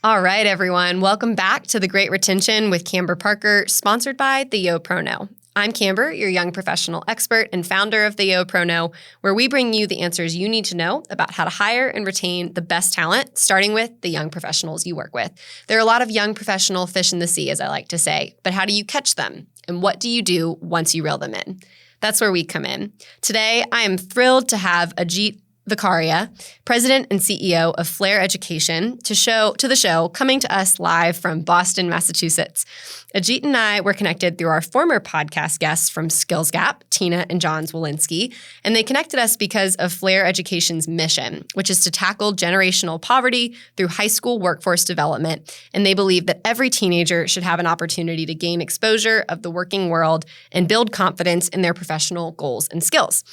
All right, everyone. Welcome back to The Great Retention with Kamber Parker, sponsored by the YoProKnow. I'm Kamber, your young professional expert and founder of the YoProKnow, where we bring you the answers you need to know about how to hire and retain the best talent, starting with the young professionals you work with. There are a lot of young professional fish in the sea, as I like to say, but how do you catch them? And what do you do once you reel them in? That's where we come in. Today, I am thrilled to have Ajit Vakharia, President and CEO of Flair Education, to the show, coming to us live from Boston, Massachusetts. Ajit and I were connected through our former podcast guests from Skills Gap, Tina and John Zwolinski, and they connected us because of Flair Education's mission, which is to tackle generational poverty through high school workforce development, and they believe that every teenager should have an opportunity to gain exposure of the working world and build confidence in their professional goals and skills.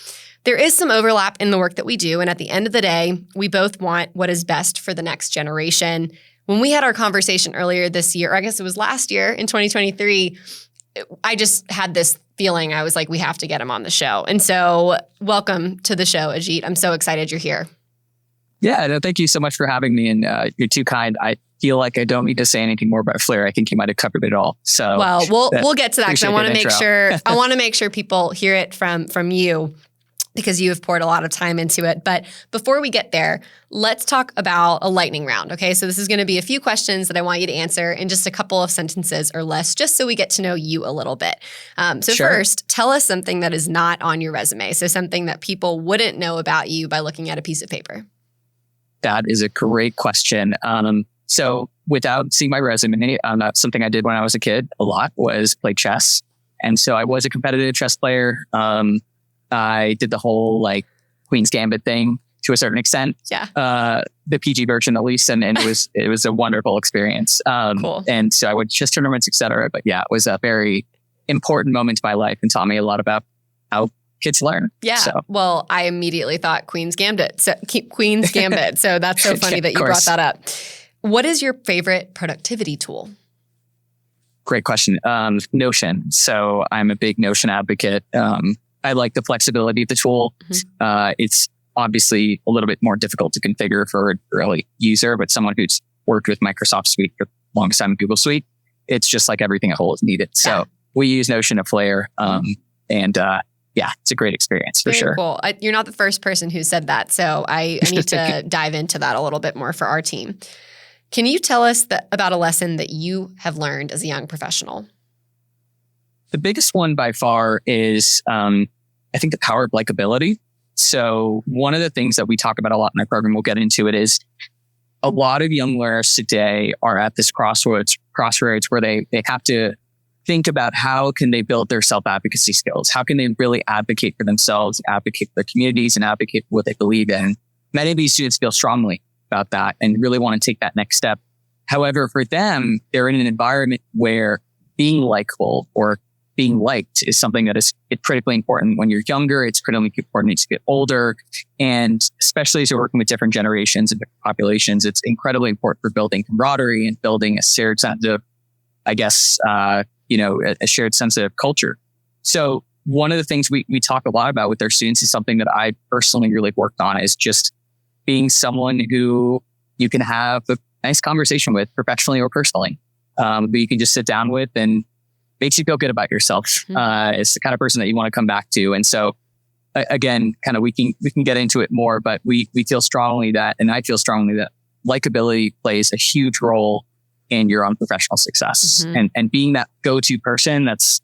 There is some overlap in the work that we do, and at the end of the day, we both want what is best for the next generation. When we had our conversation earlier this year, or I guess it was last year in 2023, I just had this feeling. I was like, we have to get him on the show. And so welcome to the show, Ajit. I'm so excited you're here. Yeah, no, thank you so much for having me. And you're too kind. I feel like I don't need to say anything more about Flair. I think you might have covered it all. So well, we'll get to that because I want to make sure people hear it from you, because you have poured a lot of time into it. But before we get there, let's talk about a lightning round, okay? So this is going to be a few questions that I want you to answer in just a couple of sentences or less, just so we get to know you a little bit. Sure. First, tell us something that is not on your resume. So something that people wouldn't know about you by looking at a piece of paper. That is a great question. So without seeing my resume, something I did when I was a kid a lot was play chess. And so I was a competitive chess player. I did the whole Queen's Gambit thing to a certain extent. Yeah. The PG version at least. And it was a wonderful experience. Cool. And so I went to chess tournaments, et cetera. But yeah, it was a very important moment in my life and taught me a lot about how kids learn. Yeah. So. Well, I immediately thought Queen's Gambit. So Queen's Gambit. So that's so funny that you brought that up. What is your favorite productivity tool? Great question. Notion. So I'm a big Notion advocate. I like the flexibility of the tool. Mm-hmm. It's obviously a little bit more difficult to configure for an early user, but someone who's worked with Microsoft Suite for the longest time in Google Suite, it's just like everything at whole is needed. Yeah. So we use Notion at Flair. Yeah, it's a great experience for sure. Cool. You're not the first person who said that. So I need to dive into that a little bit more for our team. Can you tell us about a lesson that you have learned as a young professional? The biggest one by far is, I think, the power of likability. So one of the things that we talk about a lot in our program, we'll get into it, is a lot of young learners today are at this crossroads where they have to think about how can they build their self-advocacy skills? How can they really advocate for themselves, advocate for their communities, and advocate for what they believe in? Many of these students feel strongly about that and really want to take that next step. However, for them, they're in an environment where being likable or being liked is something that is critically important when you're younger. It's critically important as you get older. And especially as you're working with different generations and different populations, it's incredibly important for building camaraderie and building a shared sense of, a shared sense of culture. So one of the things we talk a lot about with our students is something that I personally really worked on, is just being someone who you can have a nice conversation with professionally or personally, but you can just sit down with and makes you feel good about yourself. Mm-hmm. It's the kind of person that you want to come back to. And so again, kind of we can get into it more, but we feel strongly that, and I feel strongly that likability plays a huge role in your own professional success. Mm-hmm. And being that go-to person that's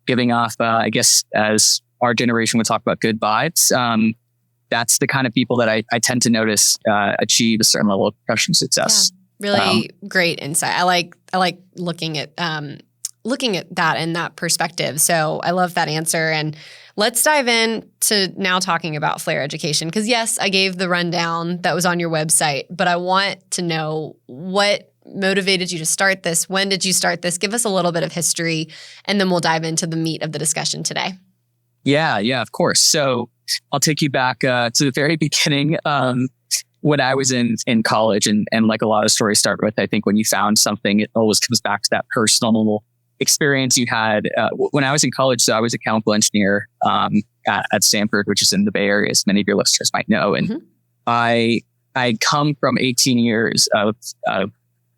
giving off, as our generation would talk about, good vibes. That's the kind of people that I tend to notice achieve a certain level of professional success. Yeah, really great insight. I like looking at that in that perspective. So I love that answer. And let's dive in to now talking about Flair Education. Because yes, I gave the rundown that was on your website, but I want to know what motivated you to start this. When did you start this? Give us a little bit of history, and then we'll dive into the meat of the discussion today. Yeah, of course. So I'll take you back to the very beginning. When I was in college, and like a lot of stories start with, I think when you found something, it always comes back to that personal experience you had. When I was in college, so I was a chemical engineer at Stanford, which is in the Bay Area, as many of your listeners might know. And mm-hmm. I come from 18 years of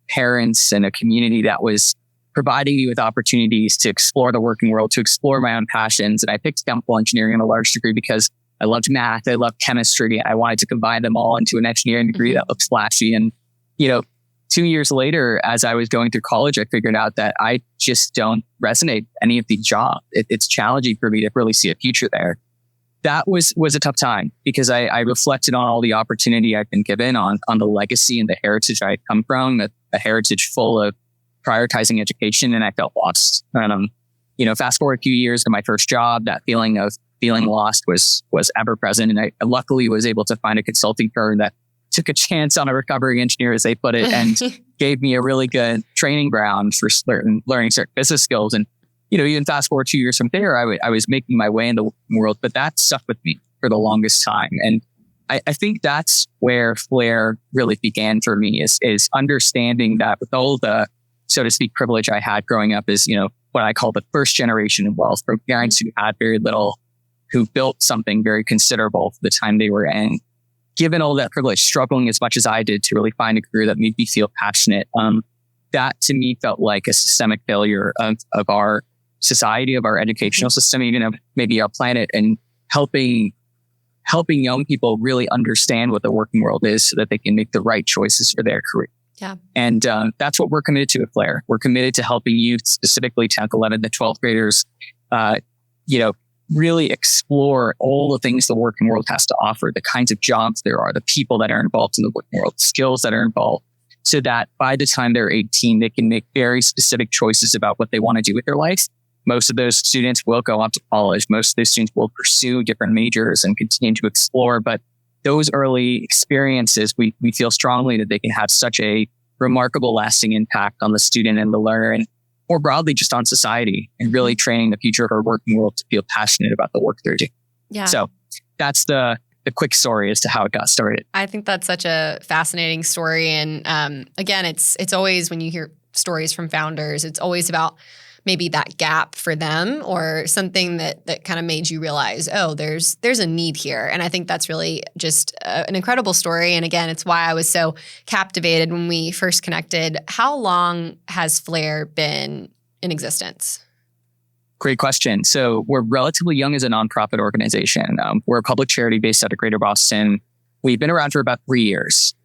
parents and a community that was providing me with opportunities to explore the working world, to explore my own passions. And I picked chemical engineering in a large degree because I loved math, I loved chemistry. I wanted to combine them all into an engineering degree that looked flashy. And, 2 years later, as I was going through college, I figured out that I just don't resonate any of these jobs. It's challenging for me to really see a future there. That was a tough time because I reflected on all the opportunity I've been given, on the legacy and the heritage I had come from, a heritage full of prioritizing education, and I felt lost. And, fast forward a few years to my first job, that feeling of feeling lost was ever present. And I luckily was able to find a consulting firm that took a chance on a recovering engineer, as they put it, and gave me a really good training ground for learning certain business skills. And, even fast forward 2 years from there, I was making my way in the world, but that stuck with me for the longest time. And I think that's where Flair really began for me, is understanding that with all the, so to speak, privilege I had growing up is, what I call the first generation of wealth, from parents who had very little, who built something very considerable for the time they were in. Given all that privilege, struggling as much as I did to really find a career that made me feel passionate, that to me felt like a systemic failure of our society, of our educational system, even of maybe our planet, and helping young people really understand what the working world is so that they can make the right choices for their career. Yeah. And that's what we're committed to at Flair. We're committed to helping youth, specifically 10th, 11th, and 12th graders, really explore all the things the working world has to offer, the kinds of jobs there are, the people that are involved in the working world, skills that are involved, so that by the time they're 18, they can make very specific choices about what they want to do with their life. Most of those students will go off to college. Most of those students will pursue different majors and continue to explore. But those early experiences, we feel strongly that they can have such a remarkable, lasting impact on the student and the learner, and more broadly, just on society, and really training the future of our working world to feel passionate about the work they're doing. Yeah. So that's the quick story as to how it got started. I think that's such a fascinating story. And again, it's always, when you hear stories from founders, it's always about maybe that gap for them, or something that kind of made you realize, oh, there's a need here. And I think that's really just an incredible story. And again, it's why I was so captivated when we first connected. How long has Flair been in existence? Great question. So we're relatively young as a nonprofit organization. We're a public charity based out of Greater Boston. We've been around for about 3 years.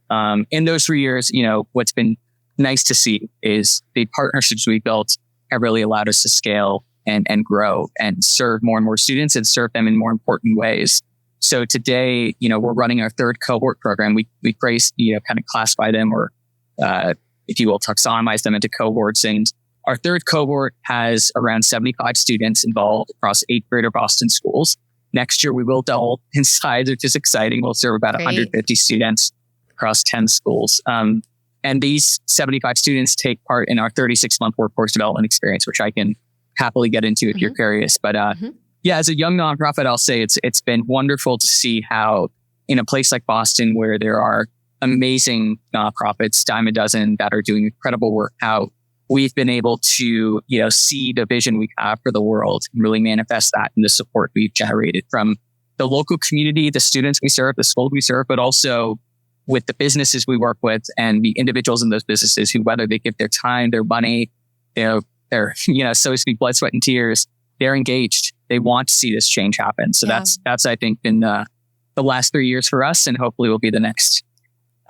In those 3 years, what's been nice to see is the partnerships we built have really allowed us to scale and grow and serve more and more students, and serve them in more important ways. So today, we're running our third cohort program. We kind of classify them, or if you will, taxonomize them into cohorts. And our third cohort has around 75 students involved across 8 Greater Boston schools. Next year, we will double in size, which is exciting. We'll serve about 150 students across 10 schools. And these 75 students take part in our 36-month workforce development experience, which I can happily get into if you're curious. But as a young nonprofit, I'll say it's been wonderful to see how, in a place like Boston, where there are amazing nonprofits, dime a dozen, that are doing incredible work, how we've been able to, see the vision we have for the world and really manifest that in the support we've generated from the local community, the students we serve, the schools we serve, but also with the businesses we work with and the individuals in those businesses who, whether they give their time, their money, their so to speak, blood, sweat, and tears, they're engaged. They want to see this change happen. So that's I think been the last 3 years for us, and hopefully will be the next,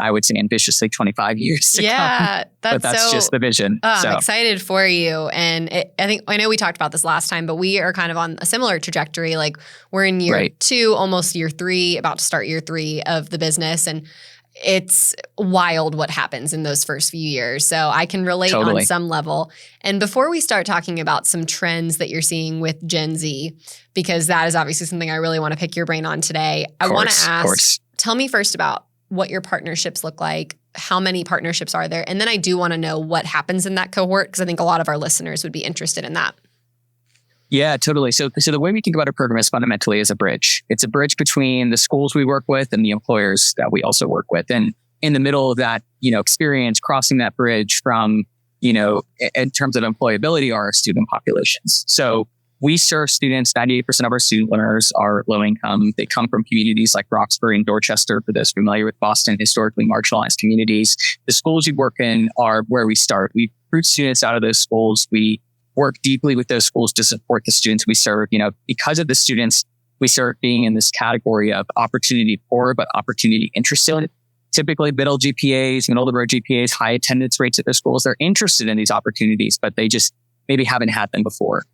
I would say, ambitiously 25 years to come. But that's just the vision. I'm excited for you. And I know we talked about this last time, but we are kind of on a similar trajectory. Like, we're in year 2, almost year 3, about to start year 3 of the business. And it's wild what happens in those first few years. So I can relate on some level. And before we start talking about some trends that you're seeing with Gen Z, because that is obviously something I really want to pick your brain on today, I want to ask, tell me first about what your partnerships look like. How many partnerships are there? And then I do want to know what happens in that cohort, because I think a lot of our listeners would be interested in that. Yeah, totally. So the way we think about our program is fundamentally as a bridge. It's a bridge between the schools we work with and the employers that we also work with. And in the middle of that, experience, crossing that bridge from, in terms of employability, are our student populations. So we serve students. 98% of our student learners are low income. They come from communities like Roxbury and Dorchester. For those familiar with Boston, historically marginalized communities. The schools we work in are where we start. We recruit students out of those schools. We work deeply with those schools to support the students we serve. Because of the students we serve being in this category of opportunity poor, but opportunity interested. Typically middle GPAs, middle of the road GPAs, high attendance rates at their schools. They're interested in these opportunities, but they just maybe haven't had them before.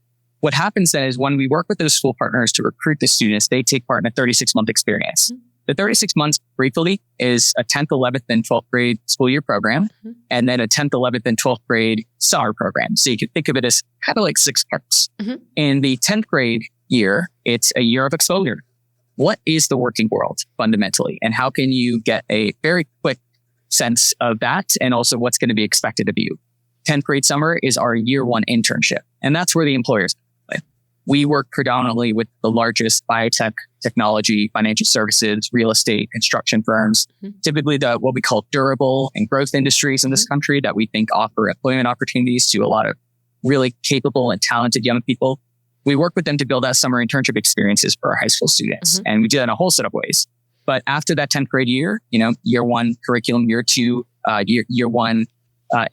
What happens then is when we work with those school partners to recruit the students, they take part in a 36-month experience. Mm-hmm. The 36 months briefly is a 10th, 11th, and 12th grade school year program, and then a 10th, 11th, and 12th grade summer program. So you can think of it as kind of like 6 parts. Mm-hmm. In the 10th grade year, it's a year of exposure. What is the working world fundamentally? And how can you get a very quick sense of that? And also what's going to be expected of you? 10th grade summer is our year 1 internship. And that's where the employers play. We work predominantly with the largest biotech, technology, financial services, real estate, construction firms, typically what we call durable and growth industries in this country that we think offer employment opportunities to a lot of really capable and talented young people. We work with them to build out summer internship experiences for our high school students. And we do that in a whole set of ways. But after that 10th grade year, year 1 curriculum, year 2, year 1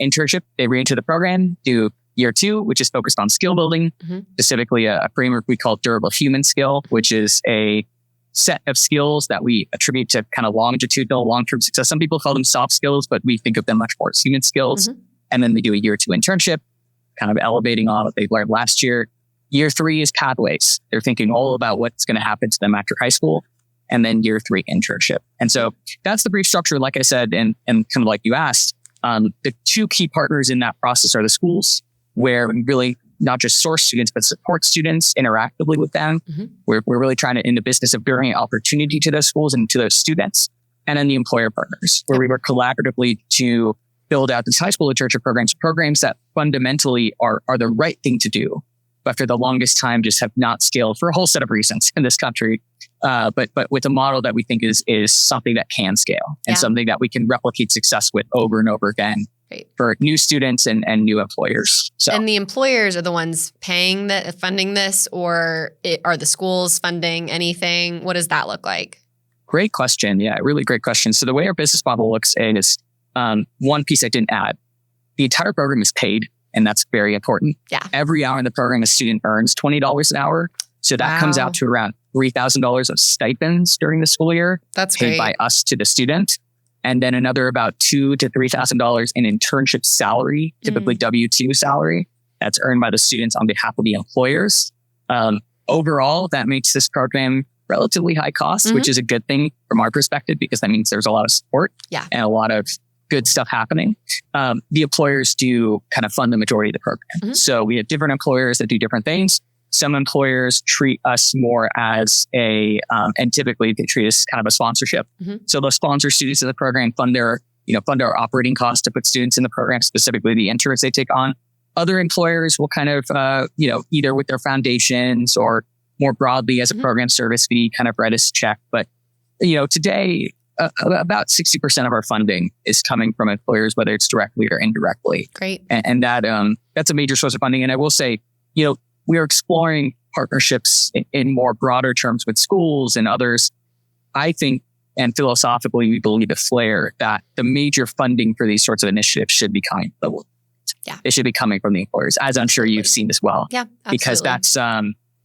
internship, they re-enter the program, do year 2, which is focused on skill building, specifically a framework we call durable human skill, which is a set of skills that we attribute to kind of longitudinal, long-term success. Some people call them soft skills, but we think of them much more as human skills. And then they do a year 2 internship, kind of elevating on what they learned last year. Year 3 is pathways. They're thinking all about what's going to happen to them after high school. And then year 3 internship. And so that's the brief structure, like I said, and kind of like you asked. The 2 key partners in that process are the schools, where we really not just source students, but support students interactively with them. We're really trying to in the business of bringing opportunity to those schools and to those students. And then the employer partners, where we work collaboratively to build out these high school internship programs that fundamentally are the right thing to do, but for the longest time just have not scaled for a whole set of reasons in this country. But with a model that we think is something that can scale and something that we can replicate success with over and over again for new students and new employers. So, and the employers are the ones funding this, or are the schools funding anything? What does that look like? Great question. Yeah, really great question. So the way our business model looks is one piece I didn't add. The entire program is paid. And that's very important. Yeah. Every hour in the program, a student earns $20 an hour. So that comes out to around $3,000 of stipends during the school year. That's paid by us to the student. And then another about $2,000 to $3,000 in internship salary, typically W-2 salary, that's earned by the students on behalf of the employers. Overall, that makes this program relatively high cost, which is a good thing from our perspective, because that means there's a lot of support and a lot of good stuff happening. The employers do kind of fund the majority of the program. So we have different employers that do different things. Some employers treat us more as and typically they treat us kind of a sponsorship. So they'll sponsor students in the program, fund our operating costs to put students in the program, specifically the interns they take on. Other employers will kind of, either with their foundations or more broadly as a program service fee, kind of write us a check. But, today, about 60% of our funding is coming from employers, whether it's directly or indirectly. Great. And that's a major source of funding. And I will say, we are exploring partnerships in more broader terms with schools and others. I think, and philosophically, we believe at Flair that the major funding for these sorts of initiatives should be coming from it should be coming from the employers, as I'm sure you've seen as well. Yeah, absolutely. Because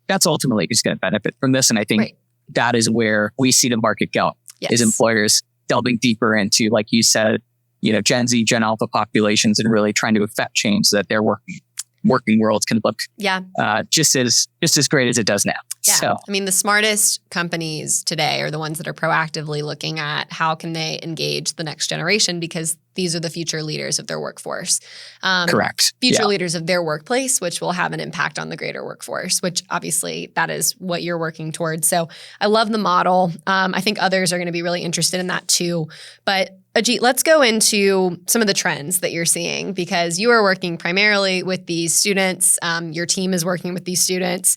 that's ultimately who's going to benefit from this. And I think that is where we see the market go. Is employers delving deeper into, like you said, Gen Z, Gen Alpha populations, and really trying to affect change so that their working worlds can look just as great as it does now. Yeah. So, I mean, the smartest companies today are the ones that are proactively looking at how can they engage the next generation, because these are the future leaders of their workforce. Correct. Future leaders of their workplace, which will have an impact on the greater workforce, which obviously that is what you're working towards. So I love the model. I think others are going to be really interested in that too. But Ajit, let's go into some of the trends that you're seeing, because you are working primarily with these students. Your team is working with these students.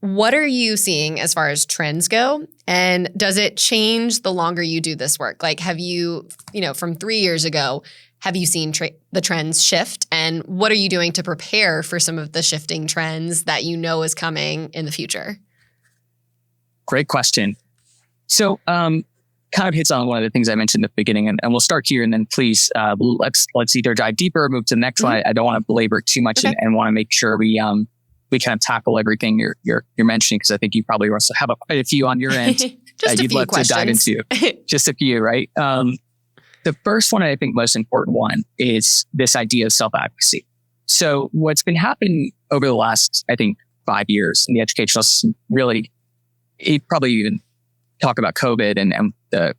What are you seeing as far as trends go? And does it change the longer you do this work? Like, have you, from 3 years ago, have you seen the trends shift? And what are you doing to prepare for some of the shifting trends that you know is coming in the future? Great question. So kind of hits on one of the things I mentioned at the beginning, and we'll start here, and then please let's either dive deeper or move to the next one. I don't want to belabor too much, and want to make sure we kind of tackle everything you're mentioning, because I think you probably also have quite a few on your end Just you'd love questions. to dive into. Just a few, right? The first one, I think most important one, is this idea of self-advocacy. So what's been happening over the last, I think, 5 years in the educational system, really, you probably even talk about COVID and the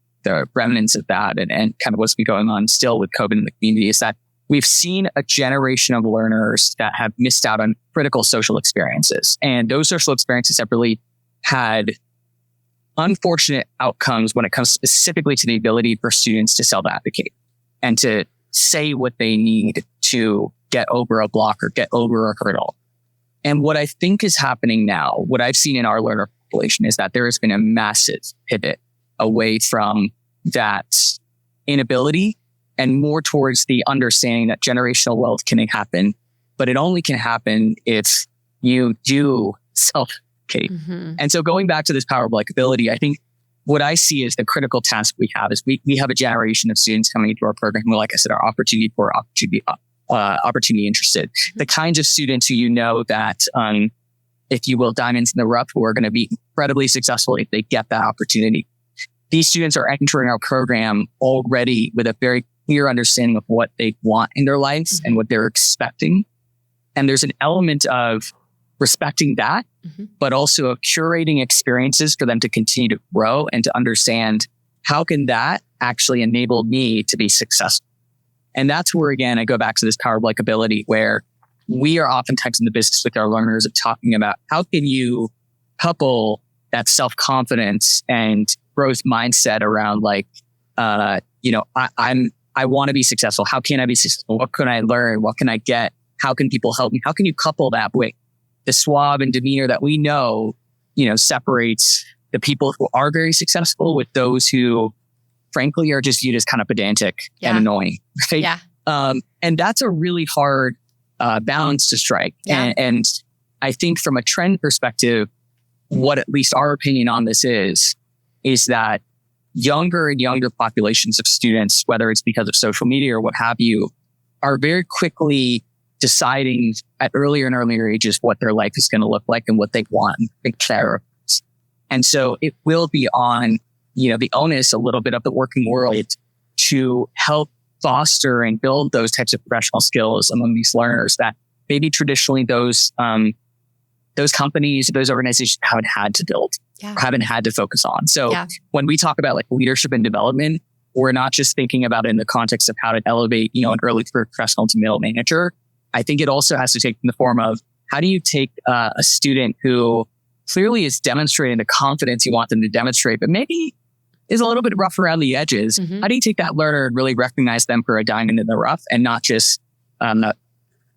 remnants of that and kind of what's been going on still with COVID in the community, is that we've seen a generation of learners that have missed out on critical social experiences. And those social experiences have really had unfortunate outcomes when it comes specifically to the ability for students to self-advocate and to say what they need to get over a block or get over a hurdle. And what I think is happening now, what I've seen in our learner population, is that there has been a massive pivot away from that inability and more towards the understanding that generational wealth can happen, but it only can happen if you do self-advocate. And so going back to this power of likability, I think what I see as the critical task we have is we have a generation of students coming into our program who, like I said, are opportunity interested. The kinds of students who that, if you will, diamonds in the rough, who are going to be incredibly successful if they get that opportunity. These students are entering our program already with a very clear understanding of what they want in their lives and what they're expecting. And there's an element of respecting that, but also of curating experiences for them to continue to grow and to understand how can that actually enable me to be successful. And that's where, again, I go back to this power of likability, where we are oftentimes in the business with our learners of talking about how can you couple that self-confidence and growth mindset around I want to be successful. How can I be successful? What can I learn? What can I get? How can people help me? How can you couple that with the suave and demeanor that we know, separates the people who are very successful with those who, frankly, are just viewed as kind of pedantic and annoying, right? Yeah. And that's a really hard balance to strike. Yeah. And I think from a trend perspective, what at least our opinion on this is that younger and younger populations of students, whether it's because of social media or what have you, are very quickly deciding at earlier and earlier ages what their life is going to look like and what they want and care of. And so it will be on, the onus a little bit of the working world to help foster and build those types of professional skills among these learners that maybe traditionally those companies, those organizations haven't had to build, haven't had to focus on. So when we talk about leadership and development, we're not just thinking about it in the context of how to elevate, an early career professional to middle manager. I think it also has to take in the form of how do you take a student who clearly is demonstrating the confidence you want them to demonstrate, but maybe is a little bit rough around the edges. How do you take that learner and really recognize them for a diamond in the rough and not just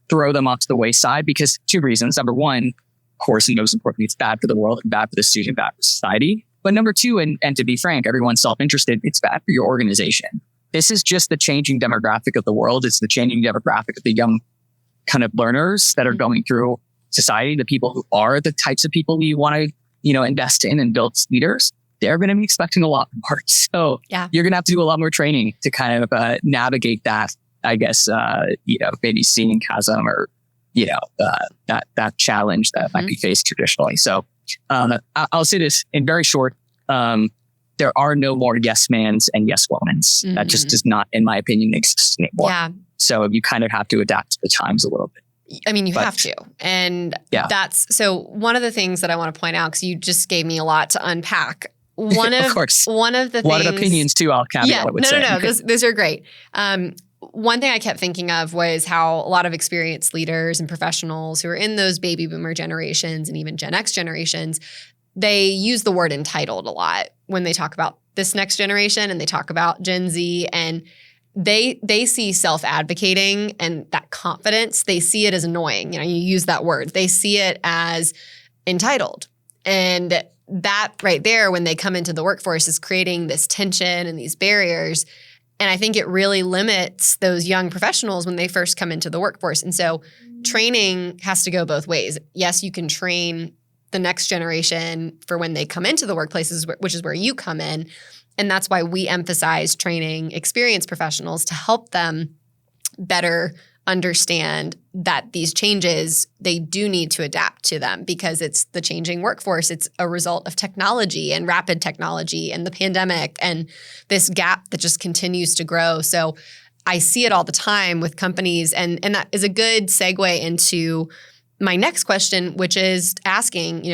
throw them off to the wayside? Because 2 reasons. Number one, of course, and most importantly, it's bad for the world and bad for the student, bad for society. But number 2, and to be frank, everyone's self-interested, it's bad for your organization. This is just the changing demographic of the world. It's the changing demographic of the young kind of learners that are going through society, the people who are the types of people you want to, invest in and build as leaders. They're going to be expecting a lot more. So you're going to have to do a lot more training to kind of navigate that, I guess, maybe seeing chasm or, that challenge that might be faced traditionally. So I'll say this in very short. There are no more yes mans and yes womans. That just does not, in my opinion, exist anymore. Yeah. So you kind of have to adapt to the times a little bit. I mean, you have to. And that's, so one of the things that I want to point out, because you just gave me a lot to unpack. One of course. One of the things. A lot of opinions too, I'll caveat it with saying. No. Those are great. One thing I kept thinking of was how a lot of experienced leaders and professionals who are in those baby boomer generations and even Gen X generations, they use the word entitled a lot when they talk about this next generation and they talk about Gen Z, and they see self-advocating and that confidence, they see it as annoying. You use that word. They see it as entitled. And that right there, when they come into the workforce, is creating this tension and these barriers. And I think it really limits those young professionals when they first come into the workforce. And so training has to go both ways. Yes, you can train the next generation for when they come into the workplaces, which is where you come in. And that's why we emphasize training experienced professionals to help them better understand that these changes, they do need to adapt to them because it's the changing workforce. It's a result of technology and rapid technology and the pandemic and this gap that just continues to grow. So I see it all the time with companies. And that is a good segue into my next question, which is asking,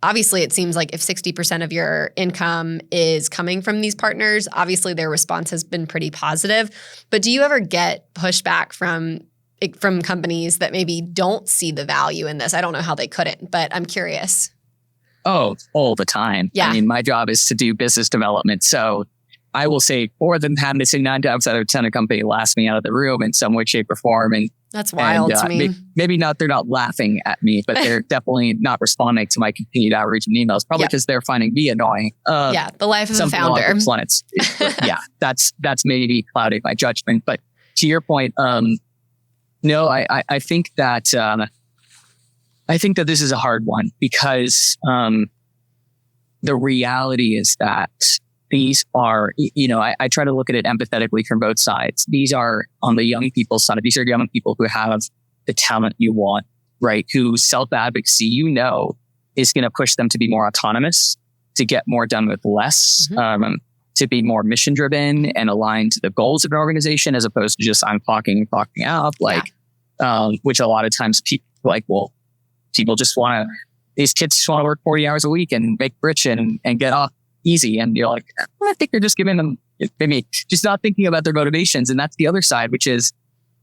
obviously it seems like if 60% of your income is coming from these partners, obviously their response has been pretty positive. But do you ever get pushback from companies that maybe don't see the value in this? I don't know how they couldn't, but I'm curious. Oh, all the time. Yeah. I mean, my job is to do business development. So I will say more than having to say 9 times out of 10, a company laughs me out of the room in some way, shape, or form. And that's wild to me. Maybe not, they're not laughing at me, but they're definitely not responding to my continued outreach and emails, probably because they're finding me annoying. The life of a founder. That's maybe clouding my judgment. But to your point, no, I think that this is a hard one because the reality is that these are, I try to look at it empathetically from both sides. These are on the young people's side. These are young people who have the talent you want, right? Whose self-advocacy, is going to push them to be more autonomous, to get more done with less, to be more mission driven and aligned to the goals of an organization, as opposed to just I'm clocking up, which a lot of times people just want to, these kids just want to work 40 hours a week and make rich and get off easy. And you're like, I think they're just giving them, maybe just not thinking about their motivations. And that's the other side, which is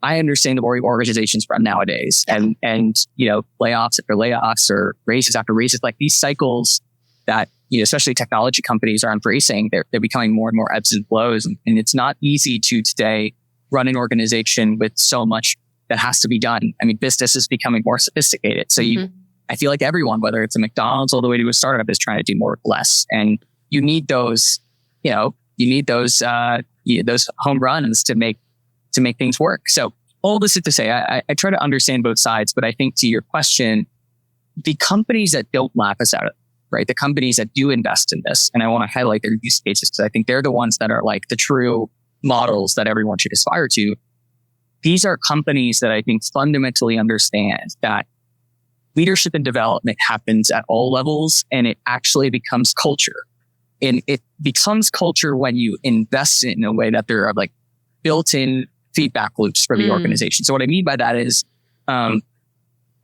I understand the way organizations run nowadays and layoffs after layoffs or raises after raises, like these cycles that, especially technology companies are embracing, they're becoming more and more ebbs and flows. And it's not easy to today run an organization with so much that has to be done. I mean, business is becoming more sophisticated. So I feel like everyone, whether it's a McDonald's all the way to a startup, is trying to do more with less. And you need those, those home runs to make things work. So all this is to say, I try to understand both sides, but I think to your question, the companies that don't laugh us out of it, right? The companies that do invest in this, and I want to highlight their use cases because I think they're the ones that are like the true models that everyone should aspire to. These are companies that I think fundamentally understand that leadership and development happens at all levels, and it actually becomes culture. And it becomes culture when you invest in a way that there are like built-in feedback loops for the organization. So what I mean by that is a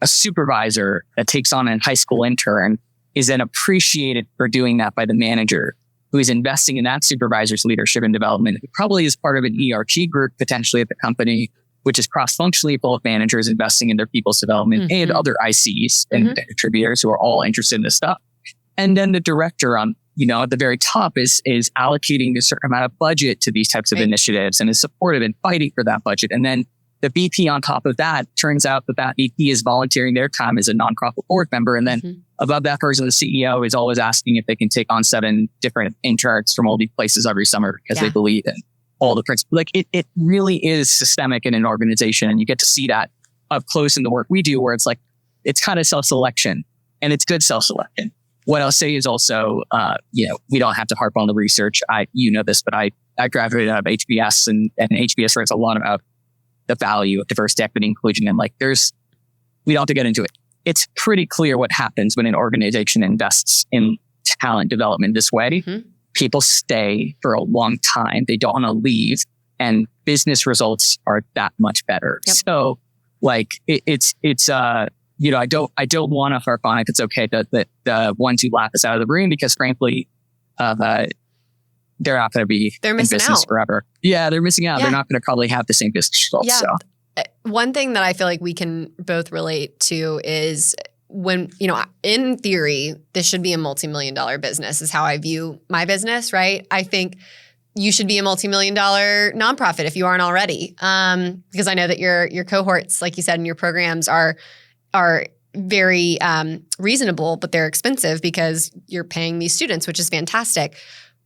supervisor that takes on a high school intern is then appreciated for doing that by the manager who is investing in that supervisor's leadership and development, who probably is part of an ERG group potentially at the company, which is cross-functionally full of managers investing in their people's development and other ICs and contributors who are all interested in this stuff. And then the director on, at the very top is allocating a certain amount of budget to these types of initiatives and is supportive and fighting for that budget. And then the VP on top of that, turns out that VP is volunteering their time as a nonprofit board member. And then above that person, the CEO is always asking if they can take on 7 different interns from all these places every summer because they believe in all the principles. Like it really is systemic in an organization. And you get to see that up close in the work we do, where it's like, it's kind of self-selection and it's good self-selection. What I'll say is also, we don't have to harp on the research. This, but I graduated out of HBS and HBS writes a lot about the value of diversity, equity, inclusion. And we don't have to get into it. It's pretty clear what happens when an organization invests in talent development this way. People stay for a long time. They don't want to leave, and business results are that much better. Yep. So I don't want to harp on if it's okay that the ones who laugh us out of the room, because frankly, they're not going to be in business forever. Yeah, they're missing out. Yeah. They're not going to probably have the same business results. Yeah. So. One thing that I feel like we can both relate to is when, in theory, this should be a multi-million-dollar business is how I view my business, right? I think you should be a multi-million-dollar nonprofit if you aren't already. Because I know that your cohorts, like you said, in your programs are very reasonable, but they're expensive because you're paying these students, which is fantastic.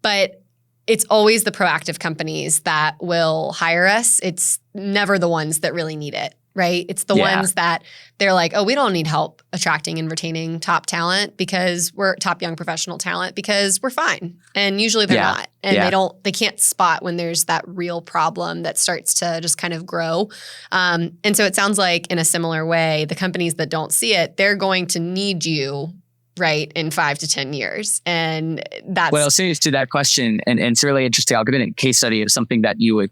But it's always the proactive companies that will hire us. It's never the ones that really need it, right? It's the ones that they're like, oh, we don't need help attracting and retaining top talent because we're top young professional talent because we're fine. And usually they're not. And they can't spot when there's that real problem that starts to just kind of grow. And so it sounds like in a similar way, the companies that don't see it, they're going to need you, right, in 5 to 10 years. And that's... Well, serious to that question, and it's really interesting. I'll give it a case study of something that you would,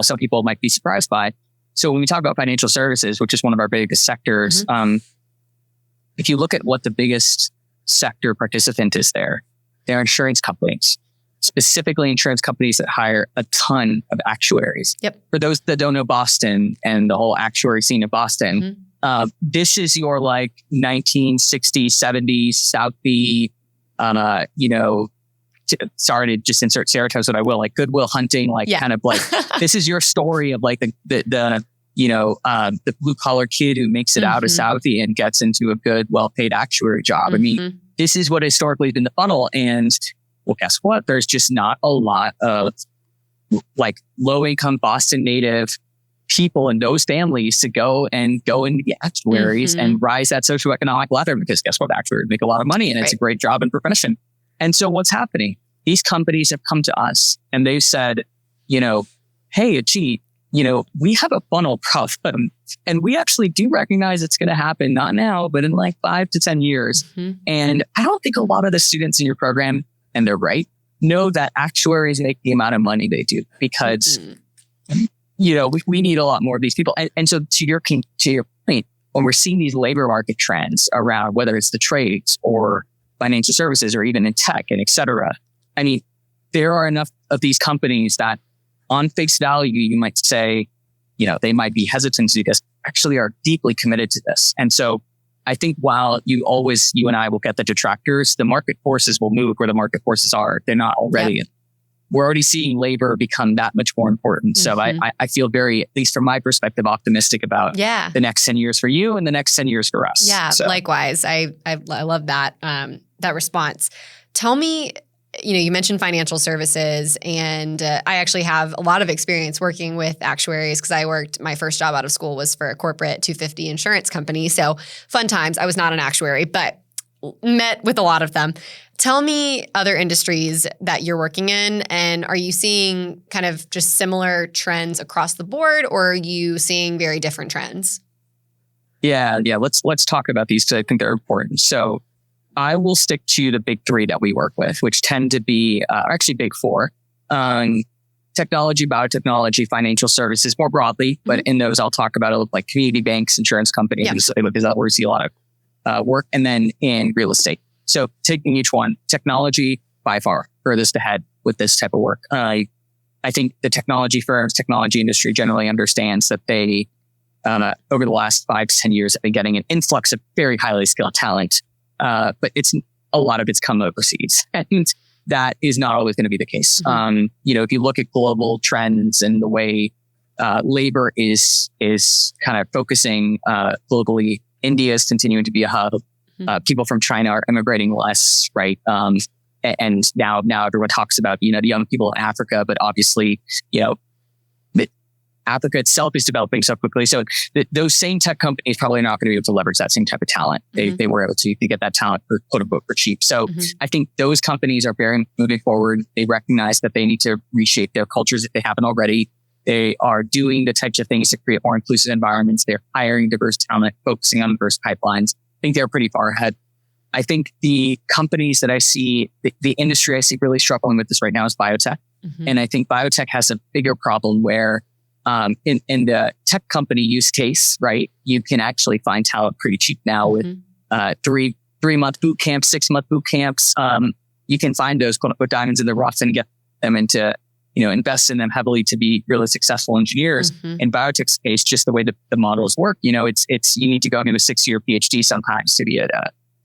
some people might be surprised by. So when we talk about financial services, which is one of our biggest sectors, if you look at what the biggest sector participant is there, they're insurance companies, specifically insurance companies that hire a ton of actuaries. Yep. For those that don't know Boston and the whole actuary scene in Boston, this is your like 1960s, 70s Southie, sorry to just insert stereotypes, but I will, like Goodwill Hunting, kind of like, this is your story of like the blue collar kid who makes it out of Southie and gets into a good, well-paid actuary job. I mean, this is what historically has been the funnel. And well, guess what? There's just not a lot of like low income Boston native people in those families to go and be actuaries and rise that socioeconomic ladder, because guess what? Actuaries make a lot of money and it's a great job and profession. And so what's happening? These companies have come to us and they've said, hey, Ajit, we have a funnel problem and we actually do recognize it's going to happen, not now, but in like 5 to 10 years. And I don't think a lot of the students in your program, and they're right, know that actuaries make the amount of money they do because we need a lot more of these people. And so to your point, when we're seeing these labor market trends around, whether it's the trades or financial services or even in tech and et cetera, I mean, there are enough of these companies that on face value, you might say, they might be hesitant to do this, actually are deeply committed to this. And so I think while you and I will get the detractors, the market forces will move where the market forces are. They're not already. Yep. We're already seeing labor become that much more important. So I feel very, at least from my perspective, optimistic about the next 10 years for you and the next 10 years for us. Yeah, so. Likewise. I love that, that response. Tell me, you mentioned financial services, and I actually have a lot of experience working with actuaries because my first job out of school was for a corporate 250 insurance company. So fun times. I was not an actuary, but met with a lot of them. Tell me other industries that you're working in, and are you seeing kind of just similar trends across the board, or are you seeing very different trends? Yeah. Let's talk about these because I think they're important. So I will stick to the big three that we work with, which tend to be actually big four: technology, biotechnology, financial services more broadly. But in those, I'll talk about like community banks, insurance companies, because that's where we see a lot of work, and then in real estate. So taking each one, technology by far furthest ahead with this type of work. I think the technology industry generally understands that they, over the last 5 to 10 years, have been getting an influx of very highly skilled talent. But a lot of it's come overseas, and that is not always going to be the case. If you look at global trends and the way labor is kind of focusing globally, India is continuing to be a hub. People from China are immigrating less, right? And now everyone talks about, the young people in Africa, but obviously, Africa itself is developing so quickly. So those same tech companies probably not going to be able to leverage that same type of talent. They were able to get that talent for quote unquote for cheap. So I think those companies are moving forward. They recognize that they need to reshape their cultures if they haven't already. They are doing the types of things to create more inclusive environments. They're hiring diverse talent, focusing on diverse pipelines. I think they're pretty far ahead. I think the companies that I see, the industry I see really struggling with this right now is biotech. And I think biotech has a bigger problem where in the tech company use case, right, you can actually find talent pretty cheap now with 3-month boot camps, 6-month boot camps. You can find those quote unquote diamonds in the rough and get them into, invest in them heavily to be really successful engineers. In biotech's case, just the way the models work, it's you need to go into a 6-year PhD sometimes to be a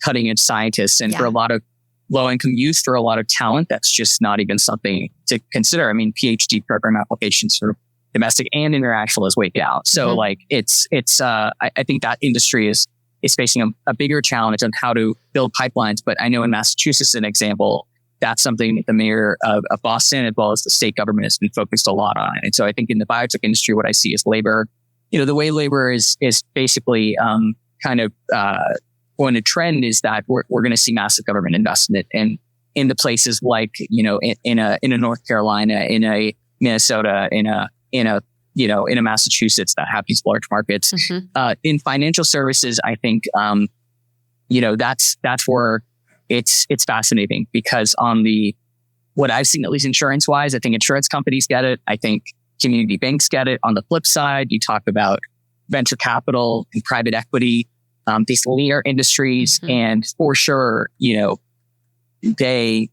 cutting edge scientist. And for a lot of low income youth, for a lot of talent, that's just not even something to consider. I mean, PhD program applications for domestic and international is way down. So I think that industry is facing a bigger challenge on how to build pipelines. But I know in Massachusetts, an example, that's something that the mayor of Boston, as well as the state government, has been focused a lot on. And so I think in the biotech industry, what I see is labor, the way labor is basically going to trend is that we're going to see massive government investment in the places like, in a North Carolina, in a Minnesota, in a Massachusetts that have these large markets. In financial services, I think, that's where it's fascinating, because what I've seen, at least insurance wise, I think insurance companies get it. I think community banks get it. On the flip side, you talk about venture capital and private equity, these linear industries, and for sure, they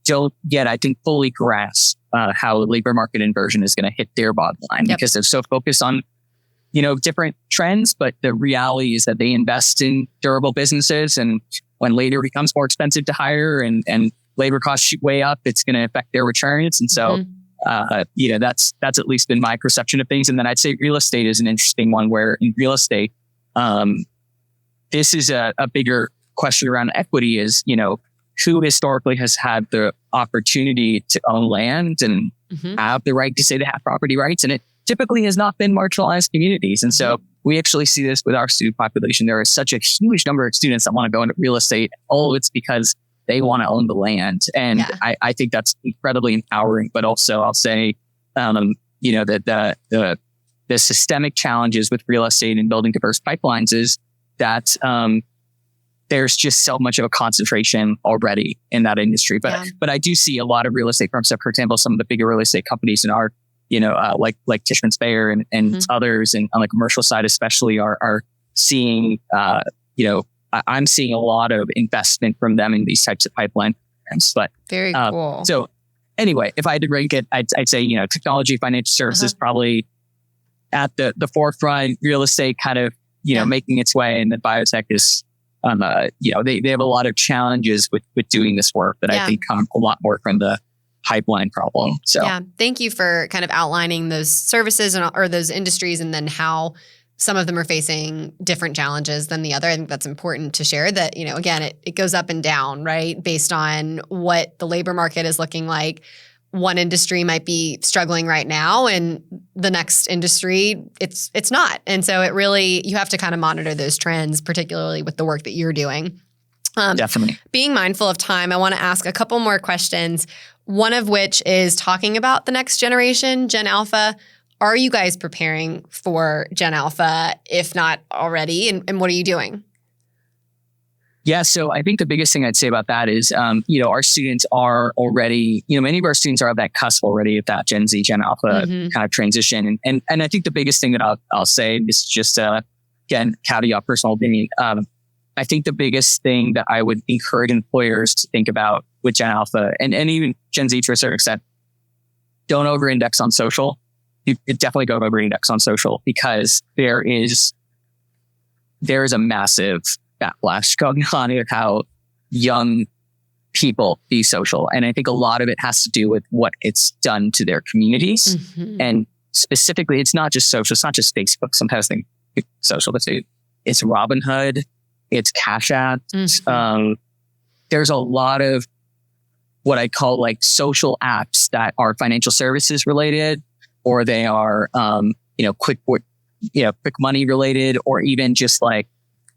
don't yet, I think, fully grasp how labor market inversion is going to hit their bottom line, because they're so focused on, different trends. But the reality is that they invest in durable businesses, and when labor becomes more expensive to hire and labor costs shoot way up, it's going to affect their returns. And so, that's at least been my perception of things. And then I'd say real estate is an interesting one, where in real estate, this is a bigger question around equity is, who historically has had the opportunity to own land and have the right to say they have property rights. And it typically has not been marginalized communities. And so we actually see this with our student population. There is such a huge number of students that want to go into real estate. All it's because they want to own the land. And I think that's incredibly empowering. But also I'll say, that the systemic challenges with real estate and building diverse pipelines is that, there's just so much of a concentration already in that industry. But I do see a lot of real estate firms. So, for example, some of the bigger real estate companies in our, like Tishman Speyer and others, and on the commercial side especially, are seeing, I'm seeing a lot of investment from them in these types of pipeline programs. But very cool. So anyway, if I had to rank it, I'd say, technology, financial services probably at the forefront. Real estate kind of making its way, and then biotech is. They have a lot of challenges with doing this work that I think come a lot more from the pipeline problem. So thank you for kind of outlining those services or those industries, and then how some of them are facing different challenges than the other. I think that's important to share that, again, it goes up and down, right? Based on what the labor market is looking like. One industry might be struggling right now, and the next industry, it's not. And so it really, you have to kind of monitor those trends, particularly with the work that you're doing. Definitely. Being mindful of time, I want to ask a couple more questions, one of which is talking about the next generation, Gen Alpha. Are you guys preparing for Gen Alpha, if not already? And what are you doing? Yeah, so I think the biggest thing I'd say about that is, our students are already, many of our students are at that cusp already of that Gen Z, Gen Alpha kind of transition. And I think the biggest thing that I'll say is just, again, caveat personal opinion. I think the biggest thing that I would encourage employers to think about with Gen Alpha and even Gen Z to a certain extent, don't over-index on social. You definitely don't over-index on social, because there is a massive backlash going on with how young people be social. And I think a lot of it has to do with what it's done to their communities. And specifically, it's not just social. It's not just Facebook. Sometimes I think social, it's Robinhood, it's Cash App. There's a lot of what I call like social apps that are financial services related, or they are, quick money related, or even just like,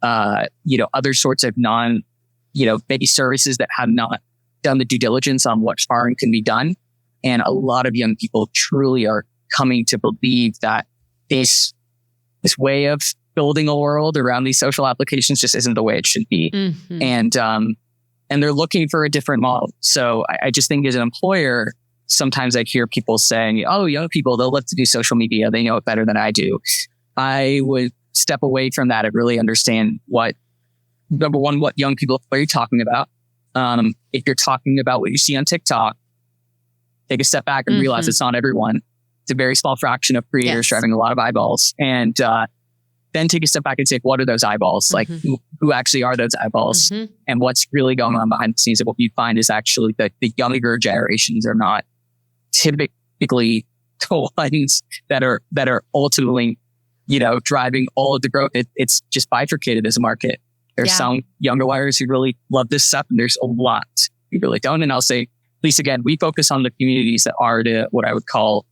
other sorts of maybe services that have not done the due diligence on what farming can be done. And a lot of young people truly are coming to believe that this way of building a world around these social applications just isn't the way it should be. And they're looking for a different model. So I just think as an employer, sometimes I hear people saying, oh, young people, they'll love to do social media. They know it better than I do. I would step away from that and really understand number one, what young people are you talking about? If you're talking about what you see on TikTok, take a step back and realize it's not everyone. It's a very small fraction of creators driving a lot of eyeballs. And then take a step back and say, what are those eyeballs? Like who actually are those eyeballs? And what's really going on behind the scenes? And what you find is actually that the younger generations are not typically the ones that are ultimately driving all of the growth. It's just bifurcated as a market. There's some younger wires who really love this stuff, and there's a lot we really don't. And I'll say, at least again, we focus on the communities that are what I would call,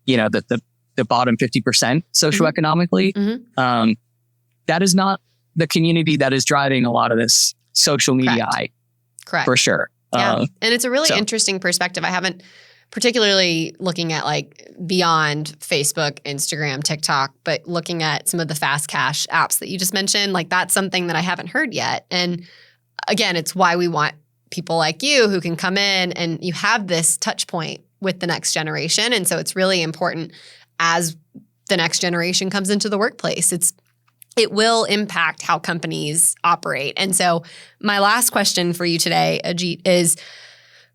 the bottom 50% socioeconomically. Mm-hmm. That is not the community that is driving a lot of this social media hype. Correct. For sure. Yeah. And it's a really interesting perspective. I haven't particularly looking at like beyond Facebook, Instagram, TikTok, but looking at some of the fast cash apps that you just mentioned, like that's something that I haven't heard yet. And again, it's why we want people like you who can come in and you have this touch point with the next generation. And so it's really important as the next generation comes into the workplace. It will impact how companies operate. And so my last question for you today, Ajit, is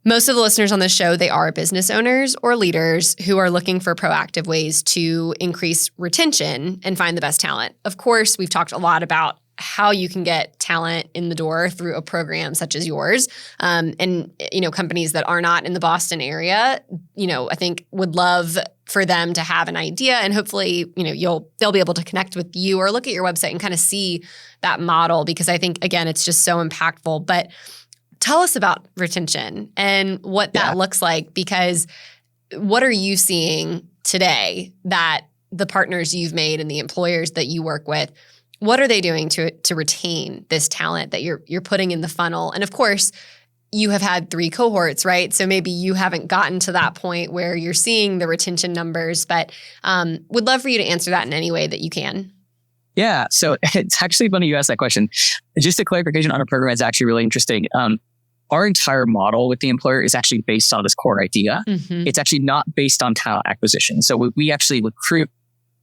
most of the listeners on this show, they are business owners or leaders who are looking for proactive ways to increase retention and find the best talent. Of course, we've talked a lot about how you can get talent in the door through a program such as yours. And companies that are not in the Boston area, I think would love for them to have an idea, and hopefully, they'll be able to connect with you or look at your website and kind of see that model, because I think, again, it's just so impactful. But tell us about retention and what that looks like, because what are you seeing today that the partners you've made and the employers that you work with, what are they doing to retain this talent that you're putting in the funnel? And of course, you have had 3 cohorts, right? So maybe you haven't gotten to that point where you're seeing the retention numbers, but would love for you to answer that in any way that you can. Yeah. So it's actually funny you asked that question. Just a clarification on our program is actually really interesting. Our entire model with the employer is actually based on this core idea. Mm-hmm. It's actually not based on talent acquisition. So we actually recruit.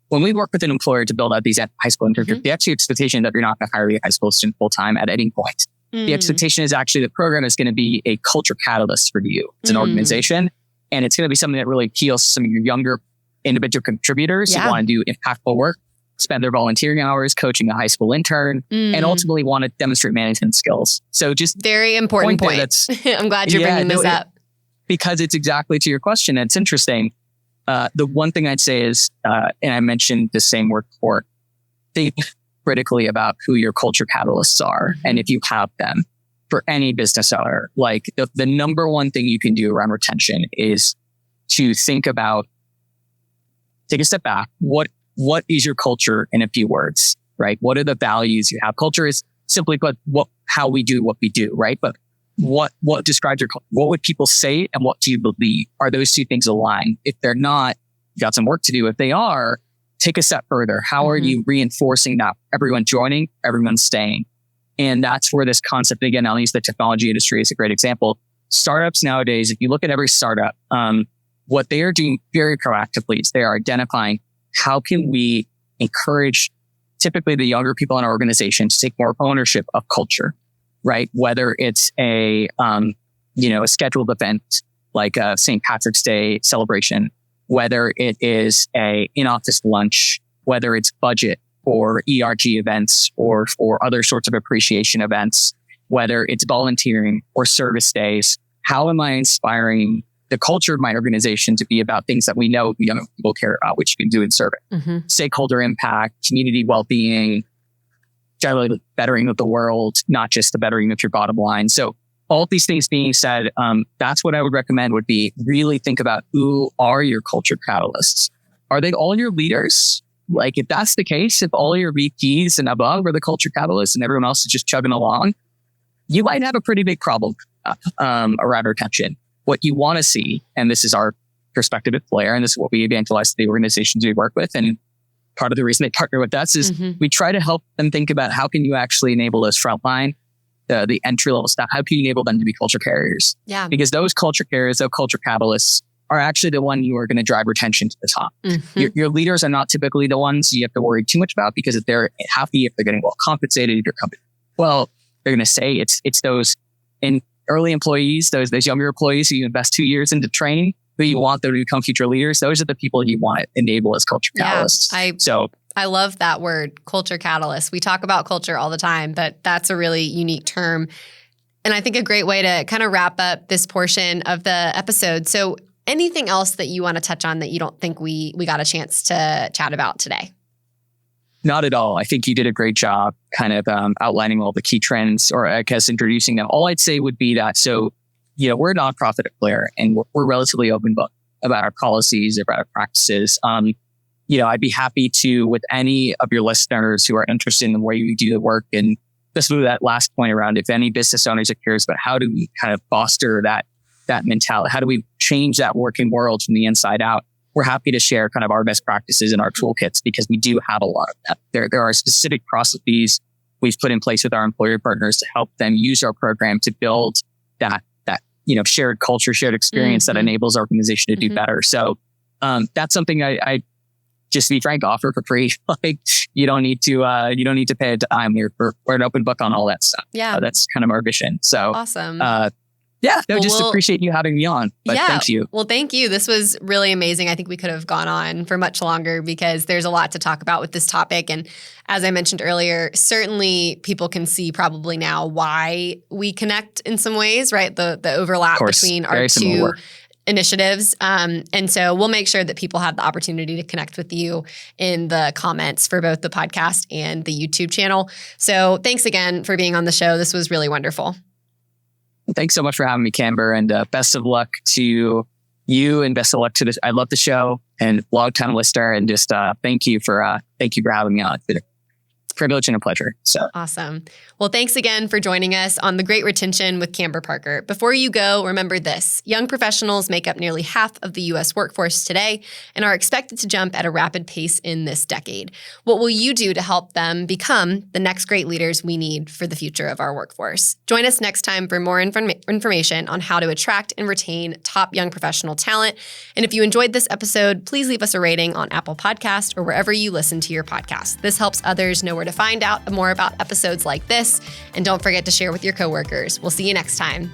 When we work with an employer to build out these high school internships, the actual expectation that you're not going to hire a high school student full time at any point. The expectation is actually the program is going to be a culture catalyst for you. It's an organization, and it's going to be something that really appeals to some of your younger individual contributors who want to do impactful work, spend their volunteering hours coaching a high school intern, and ultimately want to demonstrate management skills. So just very important point. I'm glad you're bringing this up. Because it's exactly to your question. It's interesting. The one thing I'd say is, and I mentioned the same word before, think critically about who your culture catalysts are. And if you have them for any business owner, like the number one thing you can do around retention is to think about, take a step back. What is your culture in a few words, right? What are the values you have? Culture is simply put, how we do what we do, right? But what describes your culture? What would people say and what do you believe? Are those two things aligned? If they're not, you've got some work to do. If they are, take a step further. How are you reinforcing that? Everyone joining, everyone staying. And that's where this concept, again, I'll use the technology industry as a great example. Startups nowadays, if you look at every startup, what they are doing very proactively is they are identifying how can we encourage typically the younger people in our organization to take more ownership of culture, right? Whether it's a scheduled event like a St. Patrick's Day celebration, whether it is a in-office lunch, whether it's budget or ERG events or other sorts of appreciation events, whether it's volunteering or service days. How am I inspiring the culture of my organization to be about things that we know young people care about, which you can do in service? Stakeholder impact, community well-being, generally bettering of the world, not just the bettering of your bottom line. So all these things being said, that's what I would recommend would be really think about who are your culture catalysts. Are they all your leaders? Like if that's the case, if all your VPs and above are the culture catalysts and everyone else is just chugging along, you might have a pretty big problem around retention. What you want to see, and this is our perspective at Flair, and this is what we evangelize to the organizations we work with, and part of the reason they partner with us is we try to help them think about how can you actually enable those frontline, the entry-level staff, how can you enable them to be culture carriers? Yeah. Because those culture carriers, those culture catalysts are actually the one you are going to drive retention to the top. Your leaders are not typically the ones you have to worry too much about, because if they're happy, if they're getting well compensated, if your company, well, they're going to say it's those early employees, those younger employees who you invest 2 years into training, who you want them to become future leaders. Those are the people you want to enable as culture catalysts. I love that word, culture catalyst. We talk about culture all the time, but that's a really unique term. And I think a great way to kind of wrap up this portion of the episode. So anything else that you want to touch on that you don't think we got a chance to chat about today? Not at all. I think you did a great job kind of outlining all the key trends, or I guess introducing them. All I'd say would be that, so we're a nonprofit employer and we're relatively open book about our policies, about our practices. I'd be happy to, with any of your listeners who are interested in the way we do the work, and especially that last point around if any business owners are curious about how do we kind of foster that mentality, how do we change that working world from the inside out, we're happy to share kind of our best practices in our toolkits because we do have a lot of that. There are specific processes we've put in place with our employer partners to help them use our program to build that shared culture, shared experience that enables our organization to do better. So that's something I just to be frank, offer for free. Like you don't need to pay a dime. We're an open book on all that stuff. Yeah, that's kind of our vision. So awesome. Appreciate you having me on. But thank you. Well, thank you. This was really amazing. I think we could have gone on for much longer because there's a lot to talk about with this topic. And as I mentioned earlier, certainly people can see probably now why we connect in some ways, right? The overlap between our two initiatives. And so we'll make sure that people have the opportunity to connect with you in the comments for both the podcast and the YouTube channel. So thanks again for being on the show. This was really wonderful. Thanks so much for having me, Kamber, and best of luck to you and best of luck to this. I love the show and long-time listener, and just thank you for having me on. It's been a privilege and a pleasure. So awesome. Well, thanks again for joining us on The Great Retention with Kamber Parker. Before you go, remember this: young professionals make up nearly half of the U.S. workforce today and are expected to jump at a rapid pace in this decade. What will you do to help them become the next great leaders we need for the future of our workforce? Join us next time for more information on how to attract and retain top young professional talent. And if you enjoyed this episode, please leave us a rating on Apple Podcasts or wherever you listen to your podcast. This helps others know where to find out more about episodes like this. And don't forget to share with your coworkers. We'll see you next time.